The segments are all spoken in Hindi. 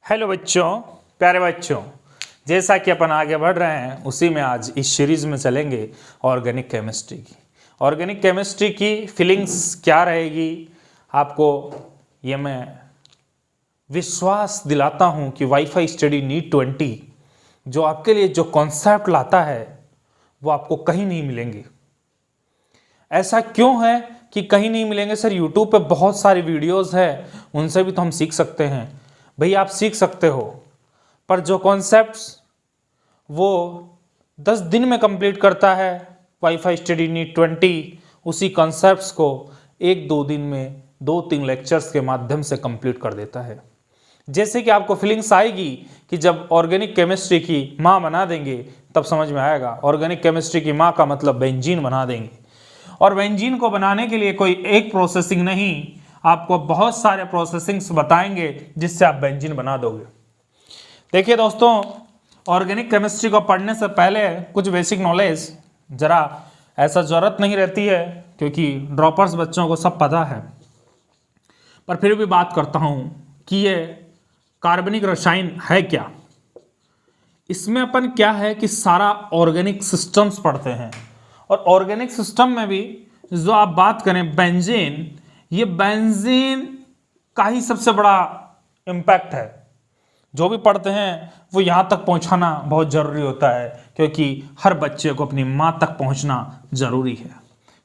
हेलो बच्चों, प्यारे बच्चों, जैसा कि अपन आगे बढ़ रहे हैं उसी में आज इस सीरीज में चलेंगे ऑर्गेनिक केमिस्ट्री की। ऑर्गेनिक केमिस्ट्री की फीलिंग्स क्या रहेगी आपको ये मैं विश्वास दिलाता हूं कि वाईफाई स्टडी नीट 20 जो आपके लिए जो कॉन्सेप्ट लाता है वो आपको कहीं नहीं मिलेंगे। ऐसा क्यों है कि कहीं नहीं मिलेंगे? सर यूट्यूब पे बहुत सारी वीडियोस है, उनसे भी तो हम सीख सकते हैं। भैया आप सीख सकते हो, पर जो कॉन्सेप्ट्स वो 10 दिन में कंप्लीट करता है वाईफाई स्टडी नीट 20, उसी कॉन्सेप्ट्स को 1-2 दिन में 2-3 लेक्चर्स के माध्यम से कंप्लीट कर देता है। जैसे कि आपको फीलिंग्स आएगी कि जब ऑर्गेनिक केमिस्ट्री की माँ बना देंगे तब समझ में आएगा। ऑर्गेनिक केमिस्ट्री की माँ का मतलब बेंजीन बना देंगे, और बेंजीन को बनाने के लिए कोई एक प्रोसेसिंग नहीं, आपको बहुत सारे प्रोसेसिंग्स बताएंगे जिससे आप बेंजीन बना दोगे। देखिए दोस्तों, ऑर्गेनिक केमिस्ट्री को पढ़ने से पहले कुछ बेसिक नॉलेज जरा ऐसा ज़रूरत नहीं रहती है, क्योंकि ड्रॉपर्स बच्चों को सब पता है, पर फिर भी बात करता हूँ कि ये कार्बनिक रसायन है क्या। इसमें अपन क्या है कि सारा ऑर्गेनिक सिस्टम्स पढ़ते हैं, और ऑर्गेनिक सिस्टम में भी जो आप बात करें बेंजीन, ये बेंजीन का ही सबसे बड़ा इम्पैक्ट है। जो भी पढ़ते हैं वो यहाँ तक पहुँचाना बहुत ज़रूरी होता है, क्योंकि हर बच्चे को अपनी माँ तक पहुँचना ज़रूरी है।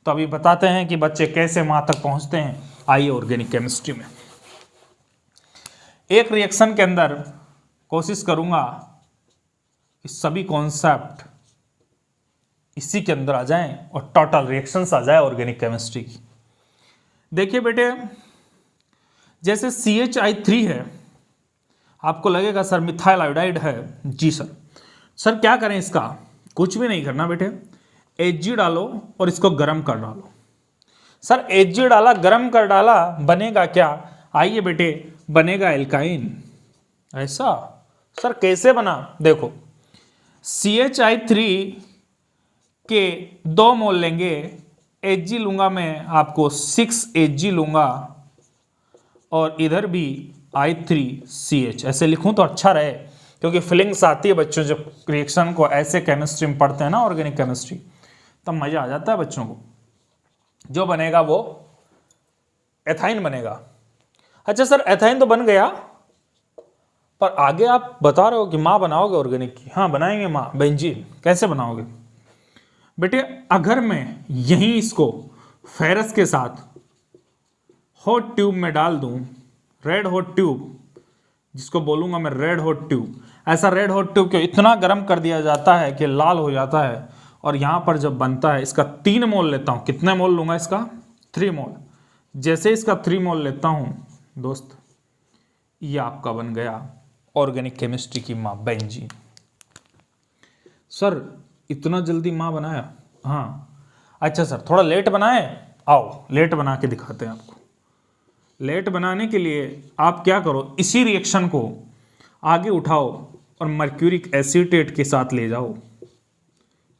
तो अभी बताते हैं कि बच्चे कैसे माँ तक पहुँचते हैं। आइए ऑर्गेनिक केमिस्ट्री में एक रिएक्शन के अंदर कोशिश करूँगा कि सभी कॉन्सेप्ट इसी के अंदर आ जाएं और टोटल रिएक्शंस आ जाए ऑर्गेनिक केमिस्ट्री की। देखिए बेटे, जैसे CH3 है, आपको लगेगा सर मिथाइल आयोडाइड है। जी सर क्या करें इसका? कुछ भी नहीं करना बेटे, Hg डालो और इसको गर्म कर डालो। सर Hg डाला, गर्म कर डाला, बनेगा क्या? आइए बेटे, बनेगा एल्काइन। ऐसा सर कैसे बना? देखो, CH3 के 2 मोल लेंगे, Hg लूंगा मैं, आपको 6 Hg लूंगा, और इधर भी I3CH। ऐसे लिखूं तो अच्छा रहे, क्योंकि फीलिंग्स आती है बच्चों जब रिएक्शन को ऐसे केमिस्ट्री में पढ़ते हैं ना, ऑर्गेनिक केमिस्ट्री, तब मजा आ जाता है बच्चों को। जो बनेगा वो एथाइन बनेगा। अच्छा सर एथाइन तो बन गया, पर आगे आप बता रहे हो कि माँ बनाओगे ऑर्गेनिक की। हाँ बनाएंगे माँ, बेंजीन। कैसे बनाओगे बेटे? अगर मैं यहीं इसको फेरस के साथ हॉट ट्यूब में डाल दूं, रेड हॉट ट्यूब, जिसको बोलूंगा मैं रेड हॉट ट्यूब, ऐसा रेड हॉट ट्यूब को इतना गर्म कर दिया जाता है कि लाल हो जाता है, और यहां पर जब बनता है, इसका 3 मोल लेता हूं। कितने मोल लूंगा इसका? 3 मोल। जैसे इसका 3 मोल लेता हूं दोस्त, ये आपका बन गया ऑर्गेनिक केमिस्ट्री की माँ, बेंजीन। सर इतना जल्दी माँ बनाया? हाँ। अच्छा सर थोड़ा लेट बनाए? आओ लेट बना के दिखाते हैं आपको। लेट बनाने के लिए आप क्या करो, इसी रिएक्शन को आगे उठाओ और मर्क्यूरिक एसीटेट के साथ ले जाओ।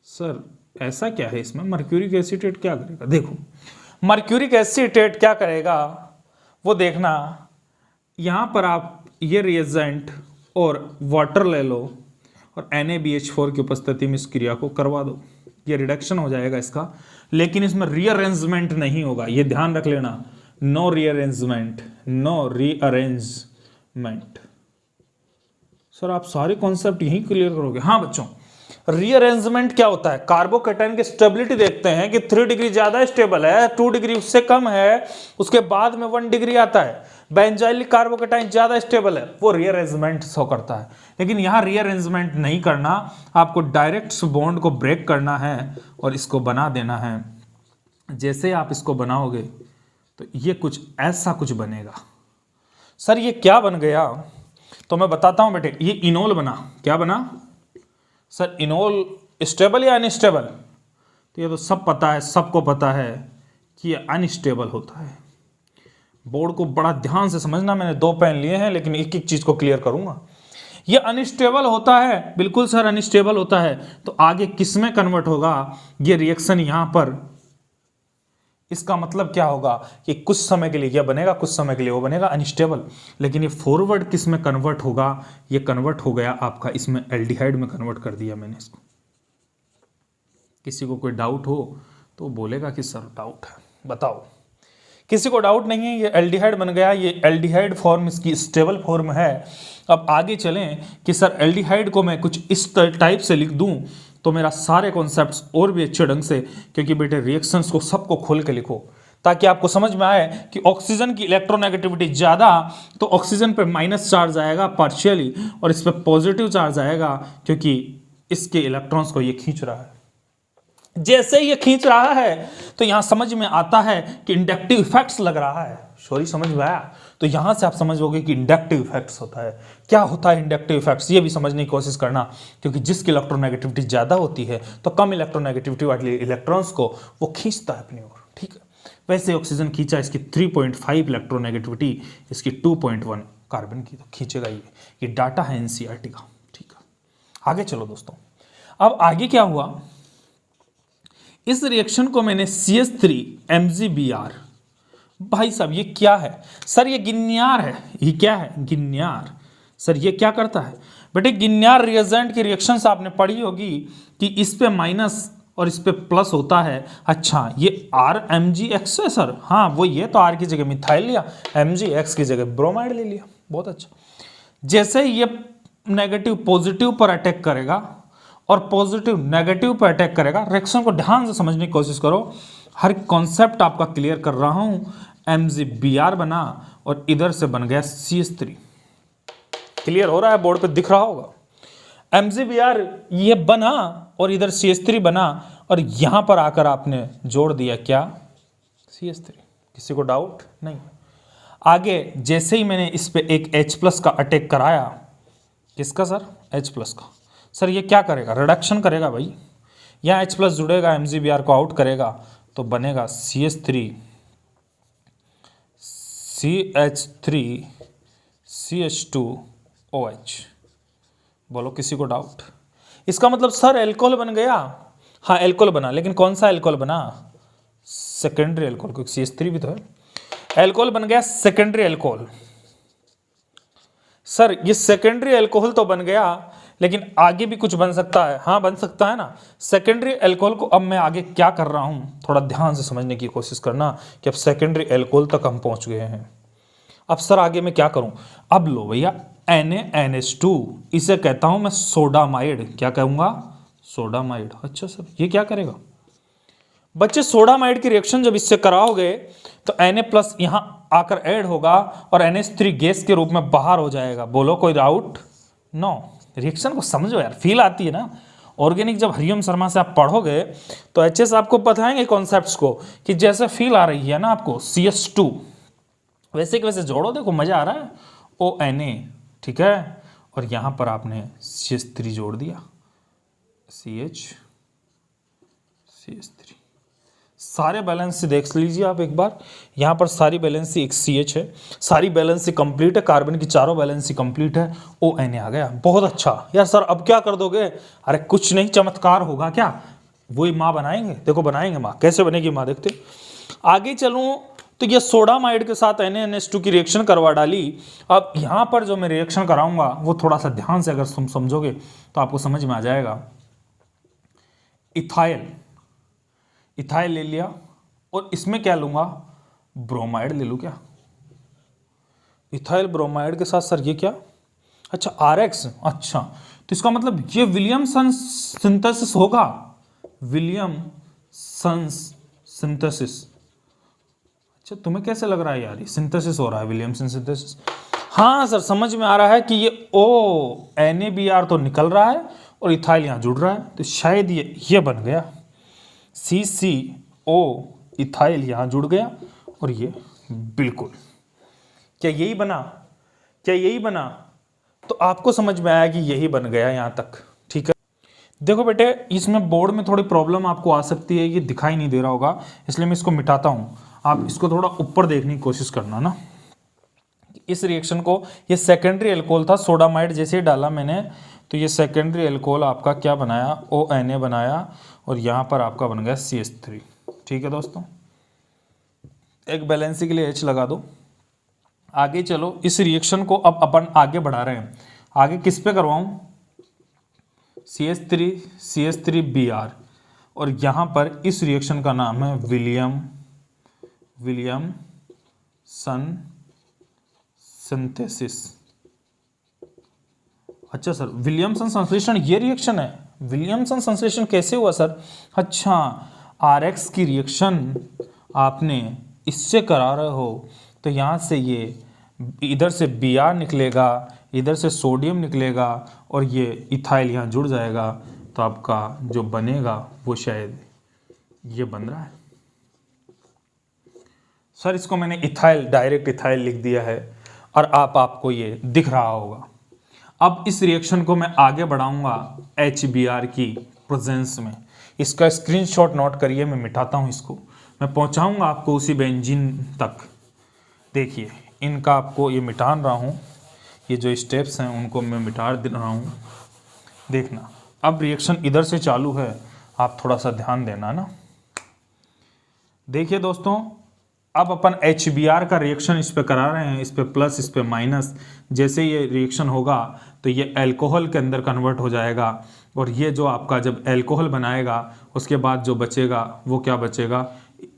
सर ऐसा क्या है इसमें? मर्क्यूरिक एसीटेट क्या करेगा? देखो, मर्क्यूरिक एसीटेट क्या करेगा वो देखना। यहाँ पर आप ये रिएजेंट और वाटर ले लो और NaBH4 की उपस्थिति में इस क्रिया को करवा दो। ये रिडक्शन हो जाएगा इसका, लेकिन इसमें रीअरेंजमेंट नहीं होगा, ये ध्यान रख लेना। No rearrangement, no rearrangement. Sir आप सारे कॉन्सेप्ट यही क्लियर करोगे? हाँ बच्चों, रीअरेंजमेंट क्या होता है? कार्बोकैटायन की स्टेबिलिटी देखते हैं कि 3 डिग्री ज्यादा स्टेबल है, 2 डिग्री उससे कम है, उसके बाद में 1 डिग्री आता है, बेंजाइलिक कार्बोकैटायन ज्यादा स्टेबल है, वो रीअरेंजमेंट शो करता है। लेकिन यहाँ रीअरेंजमेंट नहीं करना, आपको डायरेक्ट बॉन्ड को ब्रेक करना है और इसको बना देना है। जैसे आप इसको बनाओगे तो ये कुछ ऐसा कुछ बनेगा। सर ये क्या बन गया? तो मैं बताता हूं बेटे, ये इनोल बना। क्या बना सर? इनोल स्टेबल या अनस्टेबल? तो ये तो सब पता है, सबको पता है कि ये अनस्टेबल होता है। बोर्ड को बड़ा ध्यान से समझना, मैंने 2 पेन लिए हैं, लेकिन एक एक चीज को क्लियर करूंगा। ये अनस्टेबल होता है, बिल्कुल सर अनस्टेबल होता है। तो आगे किस में कन्वर्ट होगा? ये रिएक्शन यहां पर इसका मतलब क्या होगा कि कुछ समय के लिए यह बनेगा, कुछ समय के लिए वो बनेगा, अनस्टेबल। लेकिन ये फॉरवर्ड किस में कन्वर्ट होगा, ये कन्वर्ट हो गया आपका इसमें एल्डिहाइड में कन्वर्ट कर दिया मैंने इसको। किसी को कोई डाउट हो तो बोलेगा कि सर डाउट है, बताओ। किसी को डाउट नहीं है, ये एल्डिहाइड बन गया, ये एल्डिहाइड फॉर्म इसकी स्टेबल फॉर्म है। अब आगे चलें कि सर एल्डिहाइड को मैं कुछ इस टाइप से लिख दूं तो मेरा सारे कॉन्सेप्ट्स और भी अच्छे ढंग से, क्योंकि बेटे रिएक्शंस को सबको खोल के लिखो ताकि आपको समझ में आए कि ऑक्सीजन की इलेक्ट्रोनेगेटिविटी ज़्यादा तो ऑक्सीजन पे माइनस चार्ज आएगा पार्शियली, और इस पर पॉजिटिव चार्ज आएगा क्योंकि इसके इलेक्ट्रॉन्स को ये खींच रहा है। जैसे ये खींच रहा है तो यहां समझ में आता है कि इंडक्टिव इफेक्ट्स लग रहा है। सॉरी, समझ में आया? तो यहां से आप समझोगे कि इंडक्टिव इफेक्ट्स होता है। क्या होता है इंडक्टिव इफेक्ट्स, ये भी समझने की कोशिश करना, क्योंकि जिसकी इलेक्ट्रोनेगेटिविटी ज्यादा होती है तो कम इलेक्ट्रोनेगेटिविटी वाले इलेक्ट्रॉन्स को वो खींचता है अपनी ओर। ठीक है, वैसे ऑक्सीजन खींचा, इसकी 3.5 इलेक्ट्रोनेगेटिविटी, इसकी 2.1 कार्बन की, तो खींचेगा ये डाटा है एनसीईआरटी का। ठीक है, आगे चलो दोस्तों। अब आगे क्या हुआ, इस रिएक्शन को मैंने CH3 MgBr, भाई साहब ये क्या है सर, ये गिन्यार है। ये क्या है, गिन्यार। सर ये क्या करता है बेटे, गिन्यार रिएजेंट की रिएक्शंस आपने पढ़ी होगी कि इस पे माइनस और इस पे प्लस होता है। अच्छा, ये RMgX है सर, हाँ वो ये तो R की जगह मिथाइल लिया, MgX की जगह ब्रोमाइड ले लिया, बहुत अच्छा। जैसे ये नेगेटिव पॉजिटिव पर अटैक करेगा और पॉजिटिव नेगेटिव पर अटैक करेगा, रिएक्शन को ध्यान से समझने की कोशिश करो, हर कॉन्सेप्ट आपका क्लियर कर रहा हूं। MgBr बना और इधर से बन गया CH3। क्लियर हो रहा है, बोर्ड पे दिख रहा होगा। MgBr ये बना और इधर CH3 बना और यहां पर आकर आपने जोड़ दिया क्या, CH3। किसी को डाउट नहीं? आगे जैसे ही मैंने इस पे एक H+ का अटैक कराया, किसका सर, H+ का। सर ये क्या करेगा, रिडक्शन करेगा भाई, यहाँ H+ जुड़ेगा, MgBr को आउट करेगा तो बनेगा CH3 CH2OH। बोलो किसी को डाउट? इसका मतलब सर एल्कोहल बन गया। हाँ एल्कोहल बना, लेकिन कौन सा एल्कोहल बना, सेकेंडरी एल्कोहल, क्योंकि CH3 भी तो है। एल्कोहल बन गया सेकेंडरी एल्कोहल। सर ये सेकेंडरी एल्कोहल तो बन गया, लेकिन आगे भी कुछ बन सकता है। हाँ बन सकता है ना। सेकेंडरी एल्कोहल को अब मैं आगे क्या कर रहा हूं, थोड़ा ध्यान से समझने की कोशिश करना कि अब सेकेंडरी एल्कोहल तक हम पहुंच गए हैं। अब सर आगे मैं क्या करूं, अब लो भैया NaNH2, इसे कहता हूं मैं सोडामाइड। क्या कहूंगा, सोडामाइड। अच्छा सर ये क्या करेगा बच्चे, सोडामाइड की रिएक्शन जब इससे कराओगे तो Na+ यहां आकर ऐड होगा और NH3 गैस के रूप में बाहर हो जाएगा। बोलो कोई डाउट? नो। रिएक्शन को समझो यार, फील आती है ना। ऑर्गेनिक जब हरिओम शर्मा से आप पढ़ोगे तो HS आपको बताएंगे कॉन्सेप्ट्स को कि जैसे फील आ रही है ना आपको CH2, वैसे के वैसे जोड़ो, देखो मजा आ रहा है। ONA, ठीक है, और यहां पर आपने CH3 जोड़ दिया, CH3। सारे बैलेंस देख लीजिए आप एक बार, यहाँ पर सारी बैलेंसी एक CH है, सारी बैलेंसी कंप्लीट है, कार्बन की चारों बैलेंसी कंप्लीट है, ONA आ गया। बहुत अच्छा यार। सर अब क्या कर दोगे? अरे कुछ नहीं, चमत्कार होगा क्या, वही माँ बनाएंगे। देखो बनाएंगे माँ, कैसे बनेगी माँ देखते। आगे चलूँ तो ये सोडामाइड के साथ NaNH2 की रिएक्शन करवा डाली। अब यहाँ पर जो मैं रिएक्शन कराऊंगा वो थोड़ा सा ध्यान से अगर तुम समझोगे तो आपको समझ में आ जाएगा। इथाइल ले लिया और इसमें क्या लूंगा, ब्रोमाइड ले लूँ क्या, इथाइल ब्रोमाइड के साथ। सर ये क्या, अच्छा RX। अच्छा तो इसका मतलब ये विलियमसन सिंथेसिस होगा, विलियमसन सिंथेसिस। अच्छा तुम्हें कैसे लग रहा है यार, ये सिंथेसिस हो रहा है, विलियमसन सिंथेसिस। हाँ सर समझ में आ रहा है कि ये NaBr तो निकल रहा है और इथाइल यहाँ जुड़ रहा है, तो शायद ये बन गया CCO, इथाइल यहाँ जुड़ गया और ये बिल्कुल। क्या यही बना, क्या यही बना? तो आपको समझ में आया कि यही बन गया यहाँ तक। ठीक है, देखो बेटे इसमें बोर्ड में थोड़ी प्रॉब्लम आपको आ सकती है, ये दिखाई नहीं दे रहा होगा इसलिए मैं इसको मिटाता हूँ। आप इसको थोड़ा ऊपर देखने की कोशिश करना ना। इस रिएक्शन को, ये सेकेंडरी एल्कोहल था, सोडामाइड जैसे ही डाला मैंने तो ये सेकेंडरी एल्कोहल आपका क्या बनाया, ONA बनाया और यहाँ पर आपका बन गया CH3। ठीक है दोस्तों, एक बैलेंसी के लिए H लगा दो। आगे चलो, इस रिएक्शन को अब अपन आगे बढ़ा रहे हैं। आगे किस पे करवाऊं? CH3Br, और यहां पर इस रिएक्शन का नाम है विलियमसन सिंथेसिस। अच्छा सर, विलियमसन संश्लेषण ये रिएक्शन है? विलियमसन संश्लेषण कैसे हुआ सर? अच्छा, RX की रिएक्शन आपने इससे करा रहे हो, तो यहाँ से ये इधर से Br निकलेगा, इधर से सोडियम निकलेगा, और ये इथाइल यहाँ जुड़ जाएगा, तो आपका जो बनेगा वो शायद ये बन रहा है। सर इसको मैंने इथाइल, डायरेक्ट इथाइल लिख दिया है, और आपको ये दिख रहा होगा। अब इस रिएक्शन को मैं आगे बढ़ाऊंगा HBr की प्रेजेंस में। इसका स्क्रीनशॉट नोट करिए, मैं मिटाता हूं इसको, मैं पहुंचाऊंगा आपको उसी बेंजीन तक। देखिए, इनका आपको ये मिटान रहा हूं, ये जो स्टेप्स हैं उनको मैं मिटा रहा हूं। देखना, अब रिएक्शन इधर से चालू है, आप थोड़ा सा ध्यान देना ना। देखिए दोस्तों, अब अपन HBr का रिएक्शन इस पे करा रहे हैं, इस पे प्लस, इस पे माइनस। जैसे ये रिएक्शन होगा तो ये अल्कोहल के अंदर कन्वर्ट हो जाएगा, और ये जो आपका जब अल्कोहल बनाएगा उसके बाद जो बचेगा वो क्या बचेगा?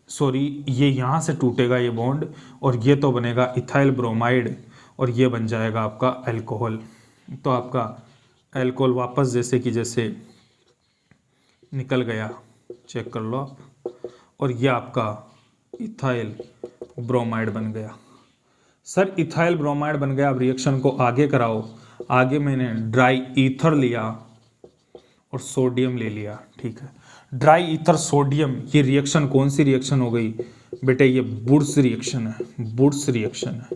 सॉरी, ये यहाँ से टूटेगा ये बॉन्ड, और ये तो बनेगा इथाइल ब्रोमाइड, और ये बन जाएगा आपका अल्कोहल। तो आपका अल्कोहल वापस जैसे निकल गया, चेक कर लो आप, और ये आपका इथाइल ब्रोमाइड बन गया। सर इथाइल ब्रोमाइड बन गया, अब रिएक्शन को आगे कराओ। आगे मैंने ड्राई ईथर लिया और सोडियम ले लिया, ठीक है। ड्राई ईथर सोडियम, ये रिएक्शन कौन सी रिएक्शन हो गई बेटे? ये वुड्स रिएक्शन है, वुड्स रिएक्शन है।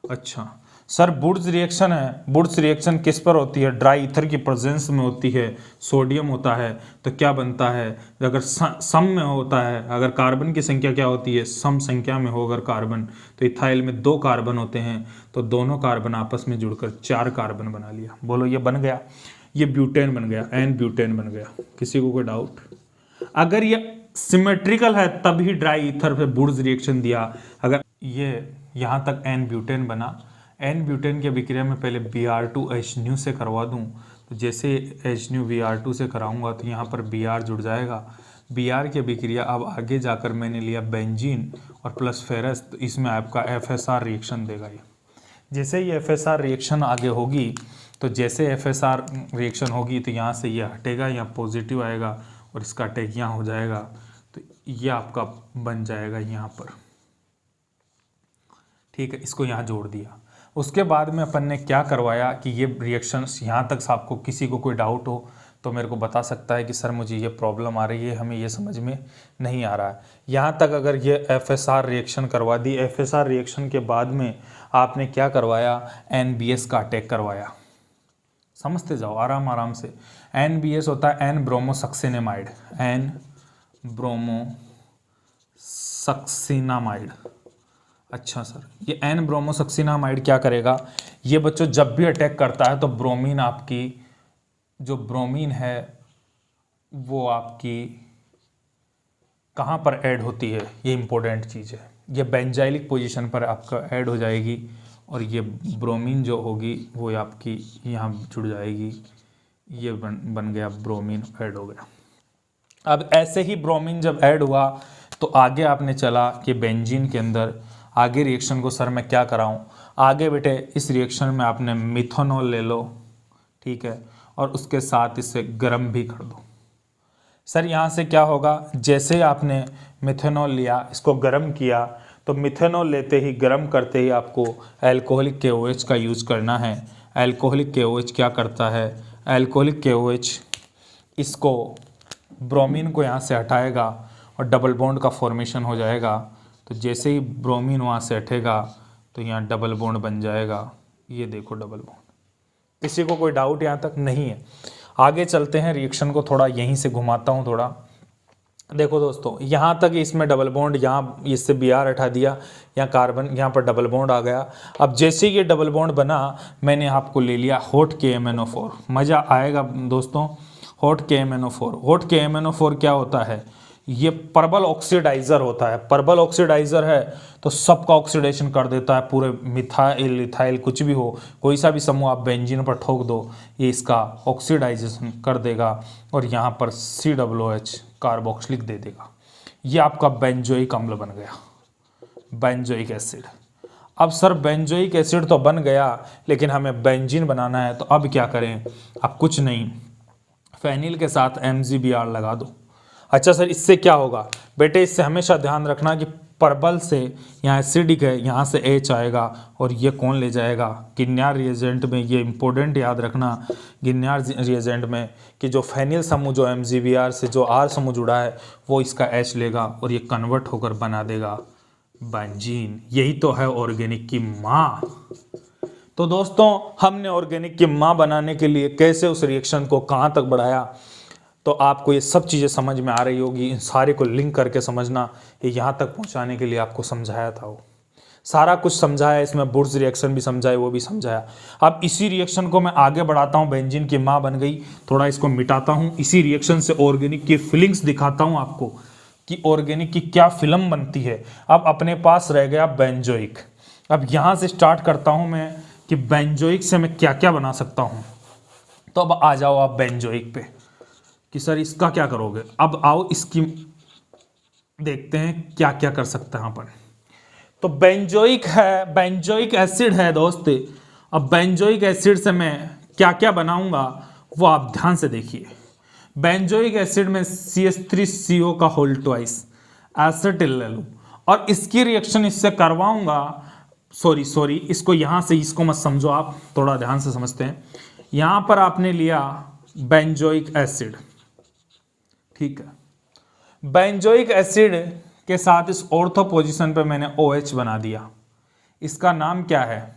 अच्छा सर, वुड्स रिएक्शन है। वुड्स रिएक्शन किस पर होती है? ड्राई ईथर की प्रेजेंस में होती है, सोडियम होता है, तो क्या बनता है? अगर सम में होता है, अगर कार्बन की संख्या क्या होती है? सम संख्या में हो अगर कार्बन, तो इथाइल में 2 कार्बन होते हैं, तो दोनों कार्बन आपस में जुड़कर 4 कार्बन बना लिया। बोलो, ये बन गया, ये ब्यूटेन बन गया, एन ब्यूटेन बन गया। किसी को कोई डाउट? अगर ये सिमेट्रिकल है तभी ड्राई ईथर पे वुड्स रिएक्शन दिया। अगर ये यहाँ तक एन ब्यूटेन बना, एन ब्यूटेन की अभिक्रिया में पहले Br2H से करवा दूं, तो जैसे H Br2 से कराऊंगा तो यहाँ पर Br जुड़ जाएगा। Br की अभिक्रिया अब आगे जाकर मैंने लिया बेंजीन और प्लस फेरस, तो इसमें आपका FSR रिएक्शन देगा। ये जैसे ये FSR रिएक्शन आगे होगी, तो जैसे FSR रिएक्शन होगी तो यहाँ से ये हटेगा, यहाँ पॉजिटिव आएगा, और इसका अटैक यहाँ हो जाएगा, तो ये आपका बन जाएगा यहाँ पर, ठीक है। इसको यहाँ जोड़ दिया। उसके बाद में अपन ने क्या करवाया कि ये रिएक्शंस, यहाँ तक आपको किसी को कोई डाउट हो तो मेरे को बता सकता है कि सर मुझे ये प्रॉब्लम आ रही है, हमें ये समझ में नहीं आ रहा है। यहाँ तक अगर ये FSR रिएक्शन करवा दी, FSR रिएक्शन के बाद में आपने क्या करवाया? NBS का अटैक करवाया। समझते जाओ आराम आराम से। NBS होता है एन ब्रोमोसक्सिनामाइड, एन ब्रोमोसक्सिनामाइड। अच्छा सर, ये एन ब्रोमोसक्सिनामाइड क्या करेगा? ये बच्चों जब भी अटैक करता है तो ब्रोमीन, आपकी जो ब्रोमीन है वो आपकी कहाँ पर ऐड होती है? ये इंपॉर्टेंट चीज़ है। ये बेंजाइलिक पोजीशन पर आपका ऐड हो जाएगी, और ये ब्रोमीन जो होगी वो आपकी यहाँ जुड़ जाएगी। ये बन गया ब्रोमीन, ऐड हो गया। अब ऐसे ही ब्रोमीन जब ऐड हुआ तो आगे आपने चला कि बेंजीन के अंदर आगे रिएक्शन को सर मैं क्या कराऊं? आगे बेटे इस रिएक्शन में आपने मिथेनॉल ले लो, ठीक है, और उसके साथ इसे गर्म भी कर दो। सर यहाँ से क्या होगा? जैसे आपने मिथेनॉल लिया, इसको गर्म किया, तो मिथेनॉल लेते ही गर्म करते ही आपको अल्कोहलिक KOH का यूज़ करना है। अल्कोहलिक KOH क्या करता है? अल्कोहलिक KOH इसको ब्रोमीन को यहाँ से हटाएगा और डबल बॉन्ड का फॉर्मेशन हो जाएगा। तो जैसे ही ब्रोमीन वहाँ से हटेगा तो यहाँ डबल बॉन्ड बन जाएगा। ये देखो डबल बॉन्ड। किसी को कोई डाउट यहाँ तक नहीं है? आगे चलते हैं, रिएक्शन को थोड़ा यहीं से घुमाता हूँ थोड़ा। देखो दोस्तों, यहाँ तक इसमें डबल बॉन्ड, यहाँ इससे Br हटा दिया, यहाँ कार्बन, यहाँ पर डबल बॉन्ड आ गया। अब जैसे ये डबल बॉन्ड बना, मैंने आपको ले लिया हॉट KMnO4। मज़ा आएगा दोस्तों। हॉट KMnO4, हॉट KMnO4 क्या होता है? ये पर्बल ऑक्सीडाइजर होता है। पर्बल ऑक्सीडाइजर है तो सबका ऑक्सीडेशन कर देता है, पूरे मिथाइल इथाइल कुछ भी हो, कोई सा भी समूह आप बेंजीन पर ठोक दो ये इसका ऑक्सीडाइजेशन कर देगा और यहाँ पर COOH कार्बोक्सिलिक दे देगा। ये आपका बेंजोइक अम्ल बन गया, बेंजोइक एसिड। अब सर बेंजोइक एसिड तो बन गया लेकिन हमें बेंजीन बनाना है, तो अब क्या करें? अब कुछ नहीं, फेनिल के साथ MgBr लगा दो। अच्छा सर इससे क्या होगा? बेटे इससे हमेशा ध्यान रखना कि पर्बल से यहाँ एसिडिक है, यहाँ से H आएगा और ये कौन ले जाएगा? गिन्यार रिएजेंट में। ये इंपॉर्टेंट याद रखना गिन्यार रिएजेंट में कि जो फेनिल समूह जो MgBr से जो R समूह जुड़ा है वो इसका H लेगा और ये कन्वर्ट होकर बना देगा बेंजीन। यही तो है ऑर्गेनिक की माँ। तो दोस्तों हमने ऑर्गेनिक की माँ बनाने के लिए कैसे उस रिएक्शन को कहाँ तक बढ़ाया, तो आपको ये सब चीज़ें समझ में आ रही होगी। इन सारे को लिंक करके समझना, ये यहाँ तक पहुँचाने के लिए आपको समझाया था, वो सारा कुछ समझाया, इसमें बुर्ज रिएक्शन भी समझाए, वो भी समझाया। अब इसी रिएक्शन को मैं आगे बढ़ाता हूँ, बेंजीन की माँ बन गई, थोड़ा इसको मिटाता हूँ, इसी रिएक्शन से ऑर्गेनिक की फीलिंग्स दिखाता हूँ आपको कि ऑर्गेनिक की क्या फिल्म बनती है। अब अपने पास रह गया बेंजोइक। अब यहाँ से स्टार्ट करता हूँ मैं कि बेंजोइक से मैं क्या क्या बना सकता हूँ। तो अब आ जाओ आप बेंजोइक पे कि सर इसका क्या करोगे। अब आओ इसकी देखते हैं क्या क्या कर सकते हैं अपन। तो बेंजोइक है, बेंजोइक एसिड है दोस्त। अब बेंजोइक एसिड से मैं क्या क्या बनाऊंगा वो आप ध्यान से देखिए। बेंजोइक एसिड में CH3CO का होल ट्वाइस एसिटिल ले लूँ और इसकी रिएक्शन इससे करवाऊंगा। सॉरी इसको यहाँ से, इसको मत समझो आप, थोड़ा ध्यान से समझते हैं। यहाँ पर आपने लिया बेंजोइक एसिड, ठीक है। बेंजोइक एसिड के साथ इस ऑर्थो पोजीशन पे मैंने OH बना दिया। इसका नाम क्या है?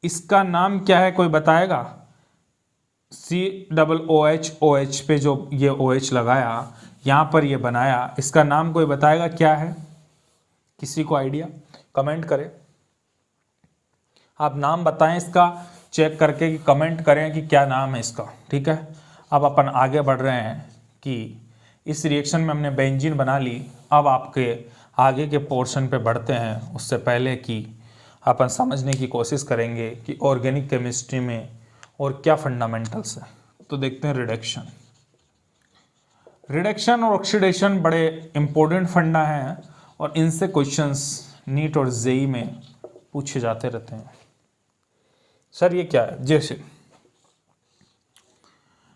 इसका नाम क्या है कोई बताएगा? COOH, OH पे जो ये OH लगाया यहाँ पर ये बनाया, इसका नाम कोई बताएगा क्या है? किसी को आइडिया? कमेंट करें, आप नाम बताएं इसका, चेक करके कि कमेंट करें कि क्या नाम है इसका, ठीक है। अब अपन आगे बढ़ रहे हैं कि इस रिएक्शन में हमने बेंजीन बना ली। अब आपके आगे के पोर्शन पे बढ़ते हैं, उससे पहले कि अपन समझने की कोशिश करेंगे कि ऑर्गेनिक केमिस्ट्री में और क्या फंडामेंटल्स है। तो देखते हैं रिडक्शन। रिडक्शन और ऑक्सीडेशन बड़े इंपॉर्टेंट फंडा हैं और इनसे क्वेश्चंस नीट और जेई में पूछे जाते रहते हैं। सर ये क्या है? जैसे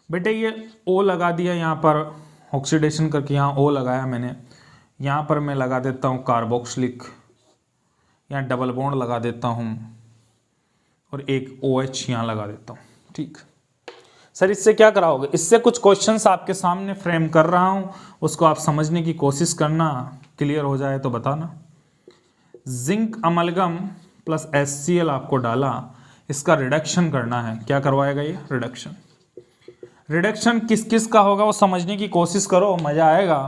बेटे ये O लगा दिया, यहाँ पर ऑक्सीडेशन करके यहाँ O लगाया मैंने, यहाँ पर मैं लगा देता हूँ कार्बोक्सिलिक, यहाँ डबल बॉन्ड लगा देता हूँ और एक OH यहाँ लगा देता हूँ, ठीक। सर इससे क्या कराओगे? इससे कुछ क्वेश्चंस आपके सामने फ्रेम कर रहा हूँ, उसको आप समझने की कोशिश करना, क्लियर हो जाए तो बताना। जिंक अमलगम प्लस HCl आपको डाला, इसका रिडक्शन करना है। क्या करवाएगा ये? रिडक्शन। रिडक्शन किस किस का होगा वो समझने की कोशिश करो, मजा आएगा।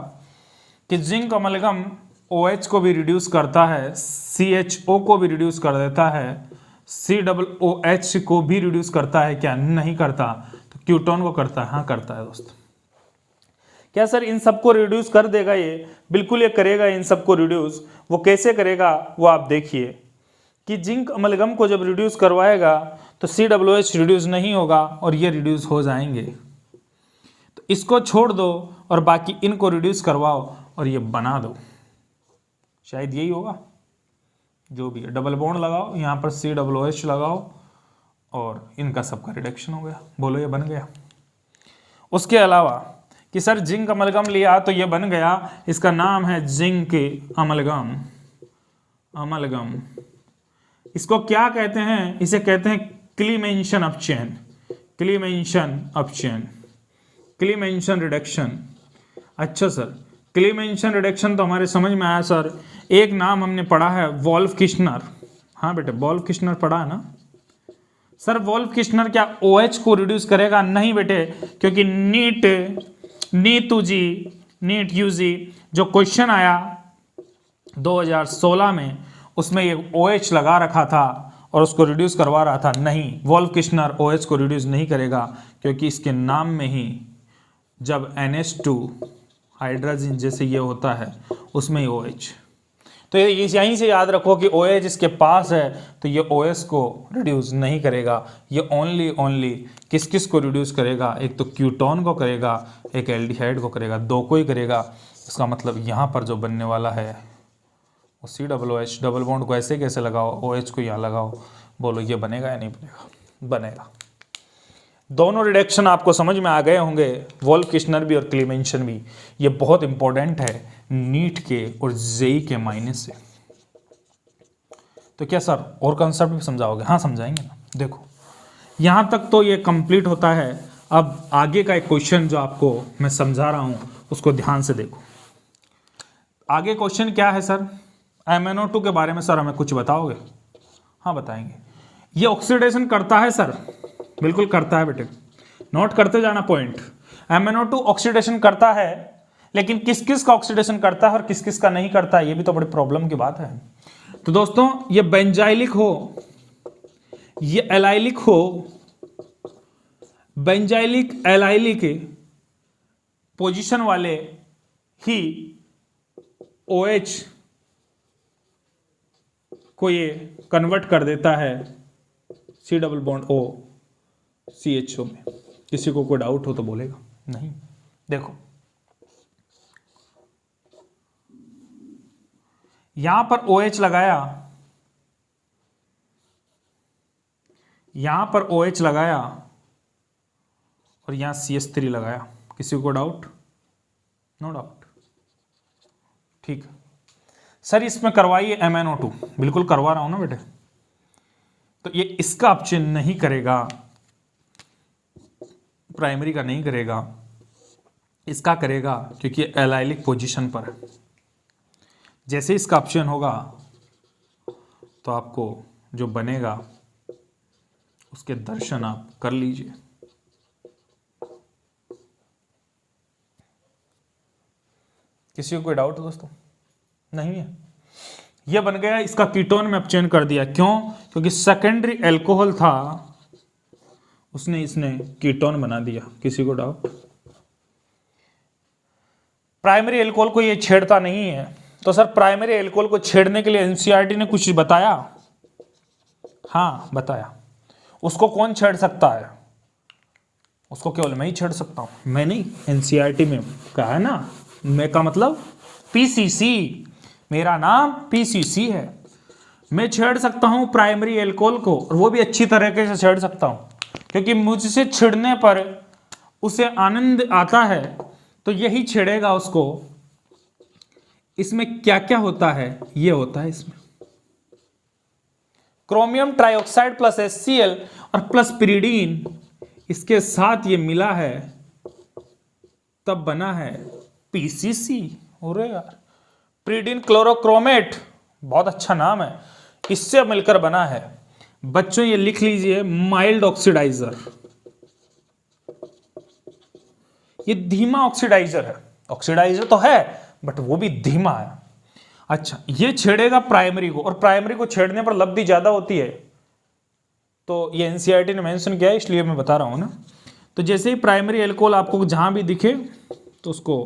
कि जिंक अमलगम OH को भी रिड्यूस करता है, CHO को भी रिड्यूस कर देता है, COOH को भी रिड्यूस करता है क्या? नहीं करता। तो कीटोन को करता है? हाँ करता है दोस्त। क्या सर इन सबको रिड्यूस कर देगा ये? बिल्कुल ये करेगा इन सबको रिड्यूस। वो कैसे करेगा वो आप देखिए कि जिंक अमलगम को जब रिड्यूस करवाएगा तो COOH रिड्यूस नहीं होगा और ये रिड्यूस हो जाएंगे। तो इसको छोड़ दो और बाकी इनको रिड्यूस करवाओ और ये बना दो। शायद यही होगा, जो भी है। डबल बॉन्ड लगाओ, यहाँ पर COOH लगाओ और इनका सबका रिडक्शन हो गया। बोलो ये बन गया। उसके अलावा कि सर जिंक अमलगम लिया तो ये बन गया, इसका नाम है जिंक अमलगम। अमलगम इसको क्या कहते हैं? इसे कहते हैं क्लीमेंशन up chain, क्लीमेंशन up chain, क्लीमेंशन reduction. अच्छा सर क्लीमेंशन रिडक्शन तो हमारे समझ में आया सर। एक नाम हमने पढ़ा है वोल्फ किश्नर। हाँ बेटे वोल्फ किश्नर पढ़ा है ना सर। वोल्फ किश्नर क्या OH को रिड्यूस करेगा? नहीं बेटे, क्योंकि नीट यूजी जो क्वेश्चन आया 2016 में उसमें ये OH लगा रखा था और उसको रिड्यूस करवा रहा था। नहीं, वोल्फ किश्नर OH को रिड्यूस नहीं करेगा, क्योंकि इसके नाम में ही जब NH2 हाइड्रोजन जैसे ये होता है उसमें ही OH। तो ये यहीं से याद रखो कि OH इसके पास है तो ये OS को रिड्यूस नहीं करेगा, ये ओनली किस किस को रिड्यूस करेगा, एक तो कीटोन को करेगा, एक एल्डिहाइड को करेगा, दो को ही करेगा। इसका मतलब यहाँ पर जो बनने वाला है वो COOH, डबल बॉन्ड को ऐसे कैसे लगाओ, OH को यहाँ लगाओ, बोलो ये बनेगा या नहीं बनेगा? बनेगा। दोनों रिडक्शन आपको समझ में आ गए होंगे, वोल्फ-किश्नर भी और क्लीमेंशन भी। ये बहुत इंपॉर्टेंट है नीट के और जेई के मायने से। तो क्या सर और कंसेप्ट भी समझाओगे? हाँ समझाएंगे ना। देखो यहाँ तक तो ये कंप्लीट होता है। अब आगे का एक क्वेश्चन जो आपको मैं समझा रहा हूँ उसको ध्यान से देखो। आगे क्वेश्चन क्या है सर? MnO2 के बारे में सर हमें कुछ बताओगे? हाँ बताएंगे। ये ऑक्सीडेशन करता है सर, बिल्कुल करता है बेटे, नोट करते जाना पॉइंट। MnO2 ऑक्सीडेशन करता है, लेकिन किस किस का ऑक्सीडेशन करता है और किस किस का नहीं करता है, ये भी तो बड़ी प्रॉब्लम की बात है। तो दोस्तों ये बेंजाइलिक हो, ये एलाइलिक हो, बेंजाइलिक एलाइलिक पोजीशन वाले ही OH को ये कन्वर्ट कर देता है C double bond O CHO में। किसी को कोई डाउट हो तो बोलेगा? नहीं। देखो यहां पर OH लगाया, यहां पर OH लगाया और यहां CH3 लगाया। किसी को डाउट? No doubt. ठीक है सर, इसमें करवाइए MnO2। बिल्कुल करवा रहा हूं ना बेटे। तो ये इसका ऑप्शन नहीं करेगा, प्राइमरी का नहीं करेगा, इसका करेगा क्योंकि एलाइलिक पोजीशन पर है। जैसे इसका ऑप्शन होगा तो आपको जो बनेगा उसके दर्शन आप कर लीजिए। किसी को कोई डाउट दोस्तों? नहीं है। यह बन गया, इसका कीटोन में चेंज कर दिया। क्यों? क्योंकि सेकेंडरी अल्कोहल था, उसने इसने कीटोन बना दिया। किसी को डाउट? प्राइमरी अल्कोहल को ये छेड़ता नहीं है। तो सर प्राइमरी अल्कोहल को छेड़ने के लिए एनसीईआरटी ने कुछ बताया? हाँ बताया। उसको कौन छेड़ सकता है? उसको केवल मैं ही छेड़ सकता हूं। मैं नहीं, एनसीईआरटी में कहा है ना, मैं का मतलब पीसीसी, मेरा नाम पीसीसी है। मैं छेड़ सकता हूं प्राइमरी अल्कोहल को, और वो भी अच्छी तरीके से छेड़ सकता हूं, क्योंकि मुझसे छिड़ने पर उसे आनंद आता है, तो यही छेड़ेगा उसको। इसमें क्या क्या होता है? ये होता है इसमें क्रोमियम ट्राइऑक्साइड प्लस HCl और प्लस पिरिडीन, इसके साथ ये मिला है तब बना है पीसीसी। अरे यार, पिरिडीन क्लोरोक्रोमेट, बहुत अच्छा नाम है, इससे मिलकर बना है। बच्चों ये लिख लीजिए, माइल्ड ऑक्सीडाइजर। ये धीमा ऑक्सीडाइजर है। ऑक्सीडाइजर तो है बट वो भी धीमा है। अच्छा, ये छेड़ेगा प्राइमरी को, और प्राइमरी को छेड़ने पर लब्धि ज्यादा होती है। तो ये एनसीईआरटी ने मेंशन किया है, इसलिए मैं बता रहा हूं ना। तो जैसे ही प्राइमरी अल्कोहल आपको जहां भी दिखे तो उसको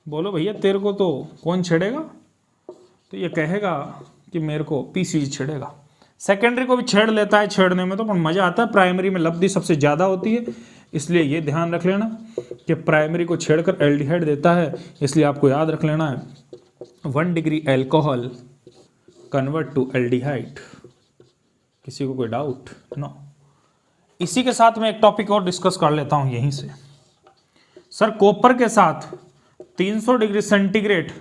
बोलो भैया तेरे को तो कौन छेड़ेगा? तो ये कहेगा कि मेरे को पीसीसी छेड़ेगा। सेकेंडरी को भी छेड़ लेता है, छेड़ने में तो पर मजा आता है। प्राइमरी में लब्धि सबसे ज्यादा होती है, इसलिए ये ध्यान रख लेना कि प्राइमरी को छेड़कर एल्डिहाइड देता है। इसलिए आपको याद रख लेना है 1 degree alcohol convert to aldehyde. किसी को कोई डाउट? नो। इसी के साथ मैं एक टॉपिक और डिस्कस कर लेता हूं यहीं से। सर कॉपर के साथ 300 डिग्री सेंटीग्रेड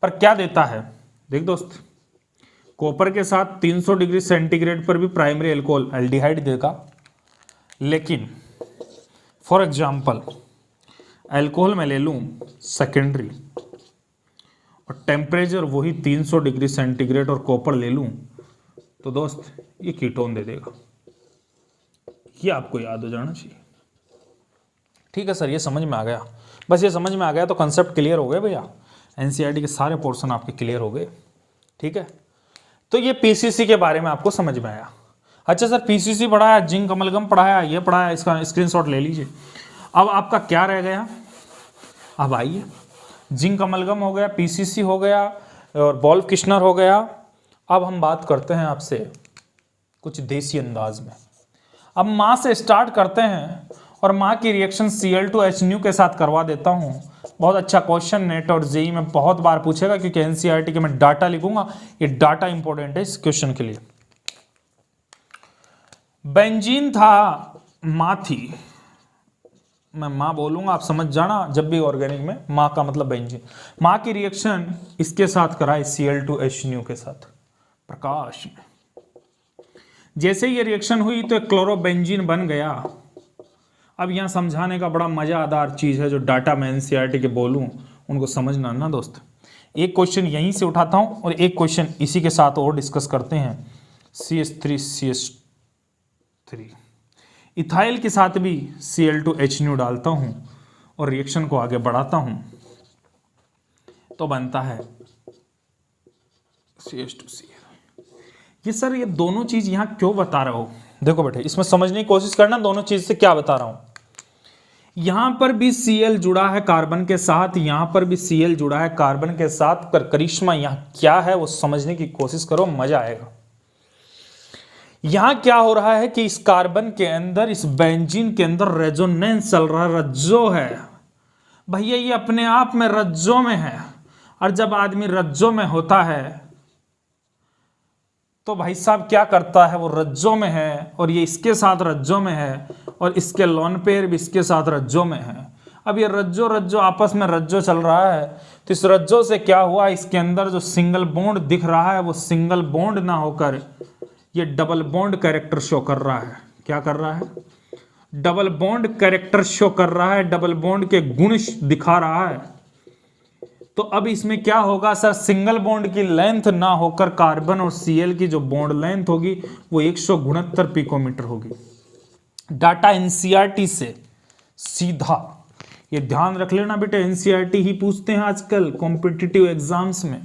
पर क्या देता है? देख दोस्त, कॉपर के साथ 300 डिग्री सेंटीग्रेड पर भी प्राइमरी अल्कोहल एल्डिहाइड देगा, लेकिन फॉर एग्जाम्पल अल्कोहल में ले लूं सेकेंडरी और टेम्परेचर वही 300 डिग्री सेंटीग्रेड और कॉपर ले लूं, तो दोस्त ये कीटोन दे देगा। ये आपको याद हो जाना चाहिए। ठीक है सर, ये समझ में आ गया। बस ये समझ में आ गया तो कंसेप्ट क्लियर हो गए भैया। एनसीईआरटी के सारे पोर्शन आपके क्लियर हो गए। ठीक है, तो ये पीसीसी के बारे में आपको समझ में आया। अच्छा सर, पीसीसी पढ़ाया, जिंक अमलगम पढ़ाया, ये पढ़ाया, इसका स्क्रीनशॉट ले लीजिए। अब आपका क्या रह गया? अब आइए, जिंक अमलगम हो गया, पीसीसी हो गया और वोल्फ किश्नर हो गया। अब हम बात करते हैं आपसे कुछ देसी अंदाज में। अब माँ से स्टार्ट करते हैं और माँ की रिएक्शन Cl2H के साथ करवा देता हूँ। बहुत अच्छा क्वेश्चन नेट और जेई में बहुत बार पूछेगा, क्योंकि एनसीईआरटी के मैं डाटा लिखूंगा, ये डाटा इंपॉर्टेंट है इस क्वेश्चन के लिए। बेंजीन था, माँ थी, मैं माँ बोलूंगा आप समझ जाना, जब भी ऑर्गेनिक में माँ का मतलब बेंजीन। माँ की रिएक्शन इसके साथ कराए Cl2H के साथ प्रकाश में। जैसे ये रिएक्शन हुई तो क्लोरोबेंजीन बन गया। अब यहाँ समझाने का बड़ा मज़ेदार चीज़ है, जो डाटा मैं एनसीईआरटी के बोलूँ उनको समझना ना दोस्त। एक क्वेश्चन यहीं से उठाता हूँ और एक क्वेश्चन इसी के साथ और डिस्कस करते हैं। CH3CH3 इथाइल के साथ भी Cl2H डालता हूँ और रिएक्शन को आगे बढ़ाता हूँ तो बनता है CH2Cl। ये सर ये दोनों चीज यहाँ क्यों बता रहा हूँ, देखो बेटे इसमें समझने की कोशिश करना, दोनों चीज से क्या बता रहा हूँ। यहां पर भी Cl जुड़ा है कार्बन के साथ, यहां पर भी Cl जुड़ा है कार्बन के साथ, पर करिश्मा यहाँ क्या है वो समझने की कोशिश करो, मजा आएगा। यहां क्या हो रहा है कि इस कार्बन के अंदर, इस बेंजीन के अंदर रेजोनेंस चल रहा है, रज्जो है भैया, ये अपने आप में रज्जो में है। और जब आदमी रज्जो में होता है तो भाई साहब क्या करता है, वो रज्जो में है और ये इसके साथ रज्जो में है और इसके लोन पेयर भी इसके साथ रज्जो में है। अब ये रज्जो रज्जो आपस में रज्जो चल रहा है, तो इस रज्जो से क्या हुआ, इसके अंदर जो सिंगल बॉन्ड दिख रहा है वो सिंगल बॉन्ड ना होकर ये डबल बॉन्ड कैरेक्टर शो कर रहा है। क्या कर रहा है, डबल बॉन्ड कैरेक्टर शो कर रहा है, डबल बॉन्ड के गुण दिखा रहा है। तो अब इसमें क्या होगा सर, सिंगल बॉन्ड की लेंथ ना होकर कार्बन और Cl की जो बॉन्ड लेंथ होगी वो 169 पिकोमीटर होगी। डाटा एनसीईआरटी से सीधा, ये ध्यान रख लेना बेटे, एनसीईआरटी ही पूछते हैं आजकल कॉम्पिटिटिव एग्जाम्स में।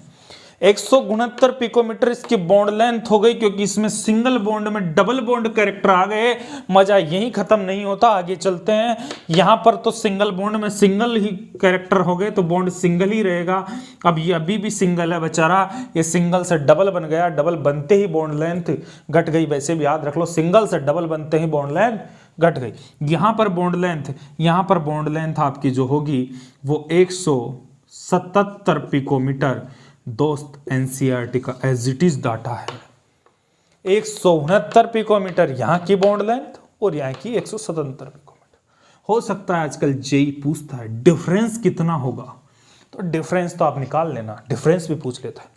169 पिकोमीटर इसकी बॉन्ड लेंथ हो गई, क्योंकि इसमें सिंगल बॉन्ड में डबल बॉन्ड कैरेक्टर आ गए। मजा यही खत्म नहीं होता, आगे चलते हैं। यहां पर तो सिंगल बॉन्ड में सिंगल ही कैरेक्टर हो गए तो बॉन्ड सिंगल ही रहेगा। अब ये अभी भी सिंगल है बेचारा, ये सिंगल से डबल बन गया, डबल बनते ही बॉन्ड लेंथ घट गई। वैसे भी याद रख लो, सिंगल से डबल बनते ही बॉन्ड लेंथ घट गई। यहां पर बॉन्ड लेंथ, यहां पर बॉन्ड लेंथ आपकी जो होगी वो 177 पिकोमीटर। दोस्त एनसीईआरटी का एज इट इज डाटा है, 169 पिकोमीटर यहाँ की बॉन्ड लेंथ और यहाँ की 177 पिकोमीटर। हो सकता है आजकल जेई पूछता है डिफरेंस कितना होगा, तो डिफरेंस तो आप निकाल लेना, डिफरेंस भी पूछ लेता है।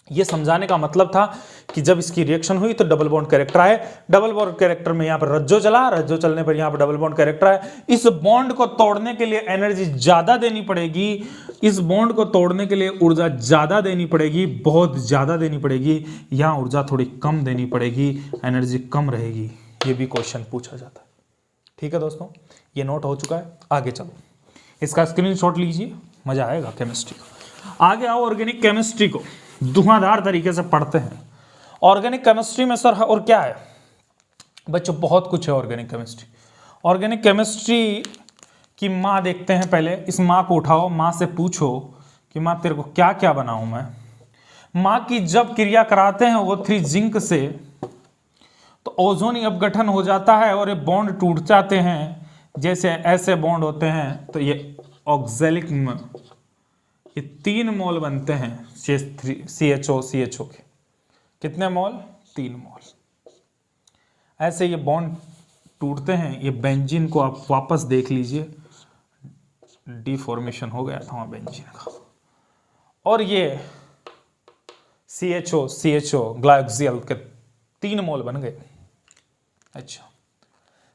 ये समझाने का मतलब था कि जब इसकी रिएक्शन हुई तो डबल बॉन्ड कैरेक्टर आए, डबल बॉन्ड कैरेक्टर में यहाँ पर रज्जो चला, रज्जो चलने पर यहाँ पर डबल बॉन्ड कैरेक्टर आए। इस बॉन्ड को तोड़ने के लिए एनर्जी ज्यादा देनी पड़ेगी, इस बॉन्ड को तोड़ने के लिए ऊर्जा ज्यादा देनी पड़ेगी, बहुत ज्यादा देनी पड़ेगी। यहाँ ऊर्जा थोड़ी कम देनी पड़ेगी, एनर्जी कम रहेगी। ये भी क्वेश्चन पूछा जाता है। ठीक है दोस्तों, ये नोट हो चुका है। आगे चलो, इसका स्क्रीनशॉट लीजिए, मजा आएगा केमिस्ट्री को। आगे आओ, ऑर्गेनिक केमिस्ट्री को धुआंधार तरीके से पढ़ते हैं। ऑर्गेनिक केमिस्ट्री में सर और क्या है बच्चों, बहुत कुछ है ऑर्गेनिक केमिस्ट्री। ऑर्गेनिक केमिस्ट्री की माँ देखते हैं पहले। इस माँ को उठाओ, माँ से पूछो कि माँ तेरे को क्या क्या बनाऊं मैं। माँ की जब क्रिया कराते हैं O3 जिंक से तो ओजोन अपघटन हो जाता है और ये बॉन्ड टूट जाते हैं। जैसे ऐसे बॉन्ड होते हैं तो ये ऑक्जेलिक में ये 3 मोल बनते हैं CHO के। कितने मोल? 3 मोल। ऐसे ये बॉन्ड टूटते हैं। ये बेंजीन को आप वापस देख लीजिए, डिफॉर्मेशन हो गया था वहाँ बेंजीन का। और ये CHO ग्लाइकोसिल के 3 मोल बन गए। अच्छा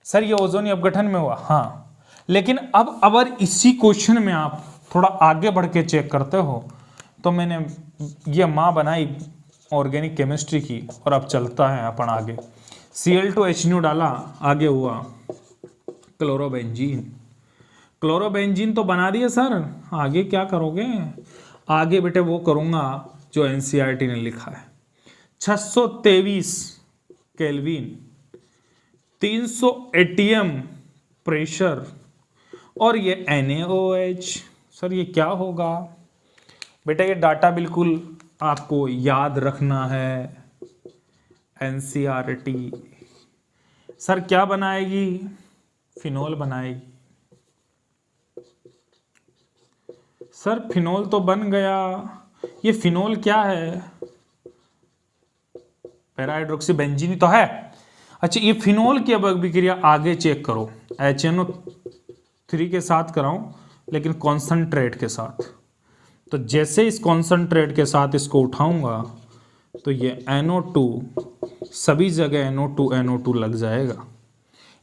सर ये ओजोन अपघटन में हुआ, हाँ। लेकिन अब अगर इसी क्वेश्चन में आप थोड़ा आगे बढ़ के चेक करते हो तो मैंने ये माँ बनाई ऑर्गेनिक केमिस्ट्री की और अब चलता है अपन आगे। Cl2H डाला, आगे हुआ क्लोरोबेंजीन। क्लोरोबेंजीन तो बना दिए सर, आगे क्या करोगे? आगे बेटे वो करूँगा जो एनसीईआरटी ने लिखा है। 623 केल्विन, 300 एटीएम प्रेशर और ये NaOH सर ये क्या होगा? बेटा ये डाटा बिल्कुल आपको याद रखना है, NCERT। सर क्या बनाएगी? फिनोल बनाएगी। सर फिनोल तो बन गया, ये फिनोल क्या है? पैराहाइड्रोक्सीबेंजीन तो है। अच्छा ये फिनोल की अब अभिक्रिया आगे चेक करो, HNO3 के साथ कराऊं, लेकिन कॉन्सनट्रेट के साथ। तो जैसे इस कॉन्सनट्रेट के साथ इसको उठाऊंगा तो ये NO2 सभी जगह NO2 लग जाएगा।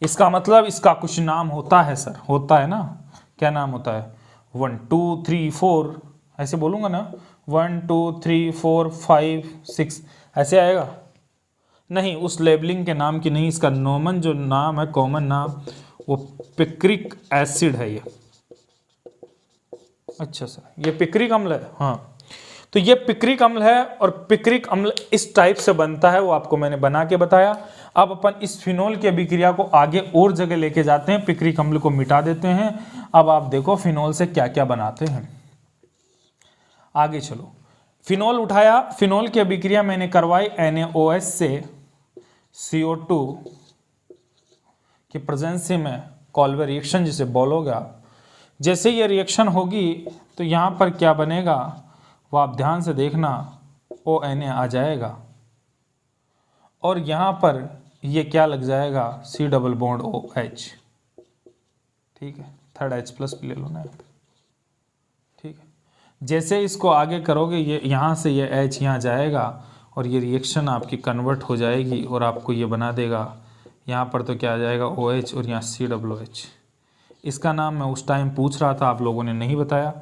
इसका मतलब इसका कुछ नाम होता है सर, होता है ना? क्या नाम होता है? 1 2 3 4 ऐसे बोलूंगा ना, 1 2 3 4 5 6 ऐसे आएगा? नहीं, उस लेबलिंग के नाम की नहीं, इसका नॉर्मल जो नाम है, कॉमन नाम, वो पिक्रिक एसिड है ये। अच्छा सर ये पिक्रिक अम्ल है, हाँ। तो ये पिक्रिक अम्ल है और पिक्रिक अम्ल इस टाइप से बनता है, वो आपको मैंने बना के बताया। अब अपन इस फिनोल की अभिक्रिया को आगे और जगह लेके जाते हैं, पिक्रिक अम्ल को मिटा देते हैं। अब आप देखो फिनोल से क्या क्या बनाते हैं। आगे चलो, फिनोल उठाया, फिनोल की अभिक्रिया मैंने करवाई NaOH से CO2 की प्रेजेंसी में, कॉल्वे रिएक्शन जिसे बोलोगे आप। जैसे ये रिएक्शन होगी तो यहाँ पर क्या बनेगा वो आप ध्यान से देखना, ONA आ जाएगा और यहाँ पर ये क्या लग जाएगा, C डबल बॉन्ड OH। ठीक है, थर्ड H+ भी ले लो ना, ठीक है। जैसे इसको आगे करोगे ये यहाँ से ये H यहाँ जाएगा और ये रिएक्शन आपकी कन्वर्ट हो जाएगी और आपको ये बना देगा, यहाँ पर तो क्या आ जाएगा OH और यहाँ COOH। इसका नाम मैं उस टाइम पूछ रहा था, आप लोगों ने नहीं बताया,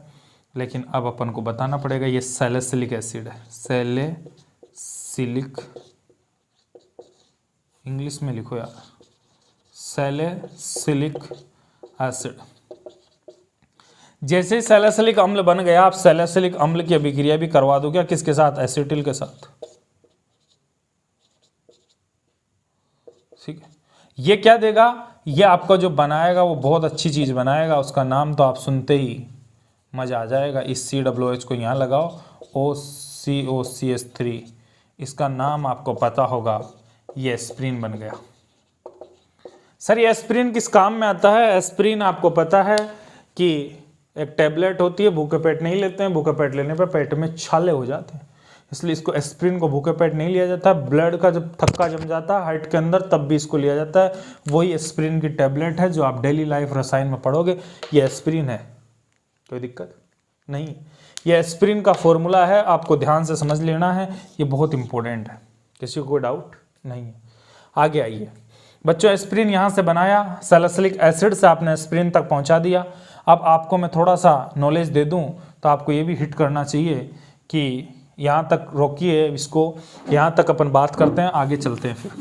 लेकिन अब अपन को बताना पड़ेगा। ये सैलिसिलिक एसिड है, सैलिसिलिक, इंग्लिश में लिखो यार, सैलिसिलिक एसिड। जैसे ही सैलिसिलिक अम्ल बन गया, आप सैलिसिलिक अम्ल की अभिक्रिया भी करवा दो क्या, किसके साथ? एसिटिल के साथ। ठीक है, ये क्या देगा? ये आपका जो बनाएगा वो बहुत अच्छी चीज बनाएगा, उसका नाम तो आप सुनते ही मजा आ जाएगा। इस COOH को यहाँ लगाओ, OCOCH3, इसका नाम आपको पता होगा, ये एस्प्रिन बन गया। सर ये एस्प्रिन किस काम में आता है? एस्प्रिन आपको पता है कि एक टेबलेट होती है, भूखे पेट नहीं लेते हैं, भूखे पेट लेने पर पेट में छाले हो जाते हैं, इसलिए इसको एस्प्रिन को भूखे पेट नहीं लिया जाता। ब्लड का जब थक्का जम जाता है हार्ट के अंदर तब भी इसको लिया जाता है। वही एस्प्रिन की टेबलेट है जो आप डेली लाइफ रसायन में पढ़ोगे, ये एस्प्रिन है, कोई दिक्कत नहीं। ये एस्प्रिन का फॉर्मूला है, आपको ध्यान से समझ लेना है, ये बहुत इंपॉर्टेंट है, किसी को कोई डाउट नहीं है। आगे आइए बच्चों, एस्प्रिन यहाँ से बनाया, सैलिसिलिक एसिड से आपने एस्प्रिन तक पहुँचा दिया। अब आपको मैं थोड़ा सा नॉलेज दे दूँ तो आपको ये भी हिट करना चाहिए कि यहाँ तक रोकिए इसको, यहाँ तक अपन बात करते हैं, आगे चलते हैं फिर।